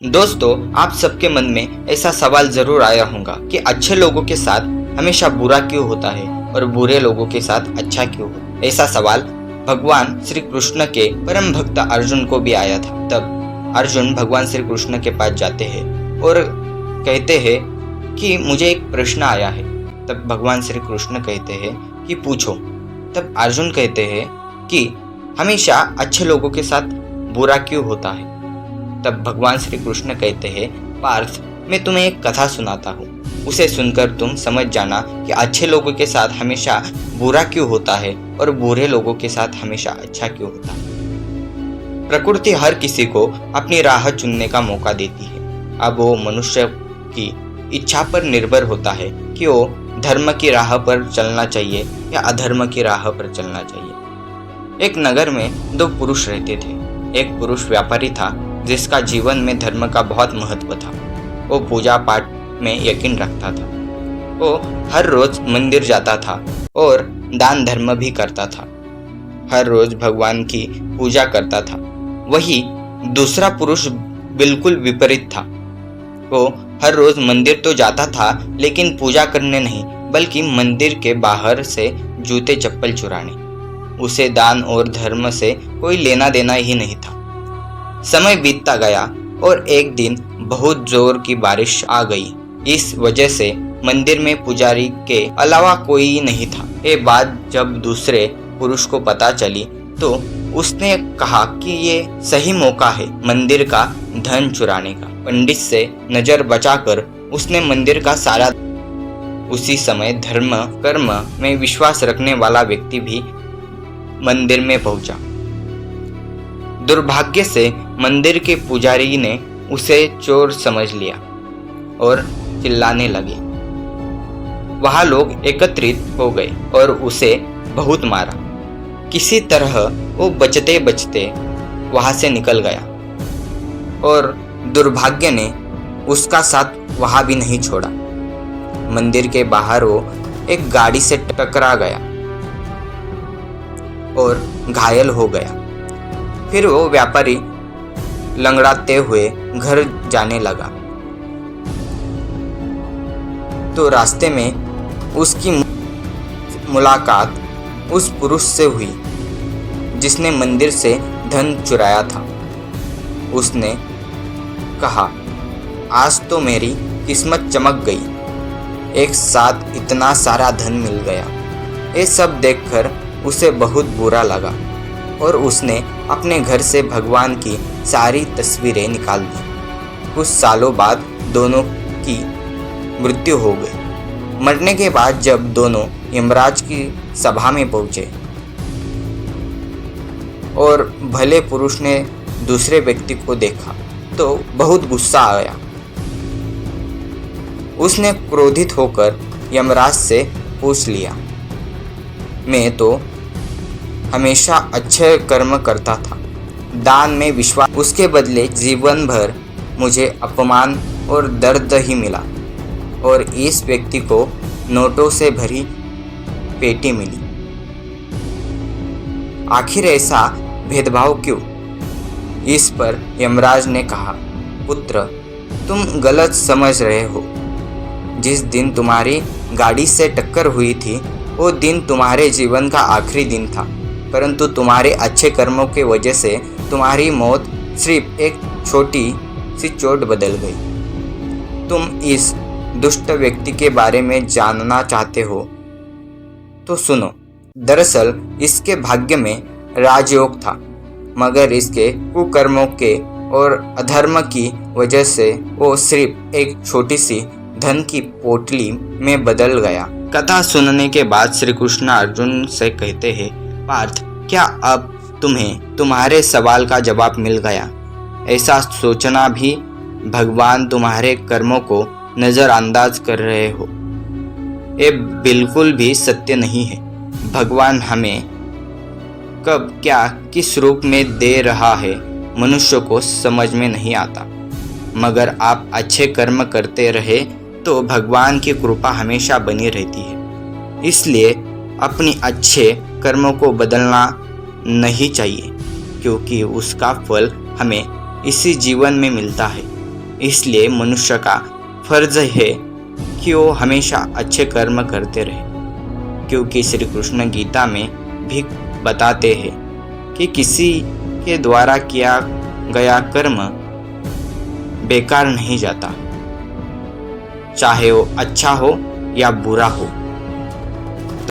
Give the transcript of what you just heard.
दोस्तों, आप सबके मन में ऐसा सवाल जरूर आया होगा कि अच्छे लोगों के साथ हमेशा बुरा क्यों होता है और बुरे लोगों के साथ अच्छा क्यों होता है। ऐसा सवाल भगवान श्री कृष्ण के परम भक्त अर्जुन को भी आया था। तब अर्जुन भगवान श्री कृष्ण के पास जाते हैं और कहते हैं कि मुझे एक प्रश्न आया है। तब भगवान श्री कृष्ण कहते हैं कि पूछो। तब अर्जुन कहते हैं कि हमेशा अच्छे लोगों के साथ बुरा क्यों होता है। तब भगवान श्री कृष्ण कहते हैं, पार्थ, मैं तुम्हें एक कथा सुनाता हूँ, उसे सुनकर तुम समझ जाना कि अच्छे लोगों के साथ हमेशा बुरा क्यों होता है और बुरे लोगों के साथ हमेशा अच्छा क्यों होता है। प्रकृति हर किसी को अपनी राह चुनने का मौका देती है। अब वो मनुष्य की इच्छा पर निर्भर होता है कि वो धर्म की राह पर चलना चाहिए या अधर्म की राह पर चलना चाहिए। एक नगर में दो पुरुष रहते थे। एक पुरुष व्यापारी था जिसका जीवन में धर्म का बहुत महत्व था। वो पूजा पाठ में यकीन रखता था। वो हर रोज मंदिर जाता था और दान धर्म भी करता था। हर रोज भगवान की पूजा करता था। वही दूसरा पुरुष बिल्कुल विपरीत था। वो हर रोज मंदिर तो जाता था लेकिन पूजा करने नहीं, बल्कि मंदिर के बाहर से जूते चप्पल चुराने। उसे दान और धर्म से कोई लेना देना ही नहीं था। समय बीतता गया और एक दिन बहुत जोर की बारिश आ गई। इस वजह से मंदिर में पुजारी के अलावा कोई नहीं था। ये बात जब दूसरे पुरुष को पता चली तो उसने कहा कि ये सही मौका है मंदिर का धन चुराने का। पंडित से नजर बचाकर उसने मंदिर का सारा। उसी समय धर्म कर्म में विश्वास रखने वाला व्यक्ति भी मंदिर में पहुंचा। दुर्भाग्य से मंदिर के पुजारी ने उसे चोर समझ लिया और चिल्लाने लगे। वहां लोग एकत्रित हो गए और उसे बहुत मारा। किसी तरह वो बचते बचते वहां से निकल गया और दुर्भाग्य ने उसका साथ वहां भी नहीं छोड़ा। मंदिर के बाहर वो एक गाड़ी से टकरा गया और घायल हो गया। फिर वो व्यापारी लंगड़ाते हुए घर जाने लगा तो रास्ते में उसकी मुलाकात उस पुरुष से हुई जिसने मंदिर से धन चुराया था। उसने कहा, आज तो मेरी किस्मत चमक गई, एक साथ इतना सारा धन मिल गया। ये सब देखकर उसे बहुत बुरा लगा और उसने अपने घर से भगवान की सारी तस्वीरें निकाल दी। कुछ सालों बाद दोनों की मृत्यु हो गई। मरने के बाद जब दोनों यमराज की सभा में पहुंचे और भले पुरुष ने दूसरे व्यक्ति को देखा तो बहुत गुस्सा आया। उसने क्रोधित होकर यमराज से पूछ लिया, मैं तो हमेशा अच्छे कर्म करता था, दान में विश्वास, उसके बदले जीवन भर मुझे अपमान और दर्द ही मिला और इस व्यक्ति को नोटों से भरी पेटी मिली। आखिर ऐसा भेदभाव क्यों? इस पर यमराज ने कहा, पुत्र, तुम गलत समझ रहे हो। जिस दिन तुम्हारी गाड़ी से टक्कर हुई थी वो दिन तुम्हारे जीवन का आखिरी दिन था, परंतु तुम्हारे अच्छे कर्मों के वजह से तुम्हारी मौत सिर्फ एक छोटी सी चोट बदल गई। तुम इस दुष्ट व्यक्ति के बारे में जानना चाहते हो तो सुनो। दरअसल इसके भाग्य में राजयोग था, मगर इसके कुकर्मों के और अधर्म की वजह से वो सिर्फ एक छोटी सी धन की पोटली में बदल गया। कथा सुनने के बाद श्री कृष्ण अर्जुन से कहते हैं, पार्थ, क्या अब तुम्हें तुम्हारे सवाल का जवाब मिल गया? ऐसा सोचना भी भगवान तुम्हारे कर्मों को नजरअंदाज कर रहे हो, ये बिल्कुल भी सत्य नहीं है। भगवान हमें कब क्या किस रूप में दे रहा है मनुष्य को समझ में नहीं आता, मगर आप अच्छे कर्म करते रहे तो भगवान की कृपा हमेशा बनी रहती है। इसलिए अपनी अच्छे कर्मों को बदलना नहीं चाहिए, क्योंकि उसका फल हमें इसी जीवन में मिलता है। इसलिए मनुष्य का फर्ज है कि वो हमेशा अच्छे कर्म करते रहे, क्योंकि श्री कृष्ण गीता में भी बताते हैं कि किसी के द्वारा किया गया कर्म बेकार नहीं जाता, चाहे वो अच्छा हो या बुरा हो।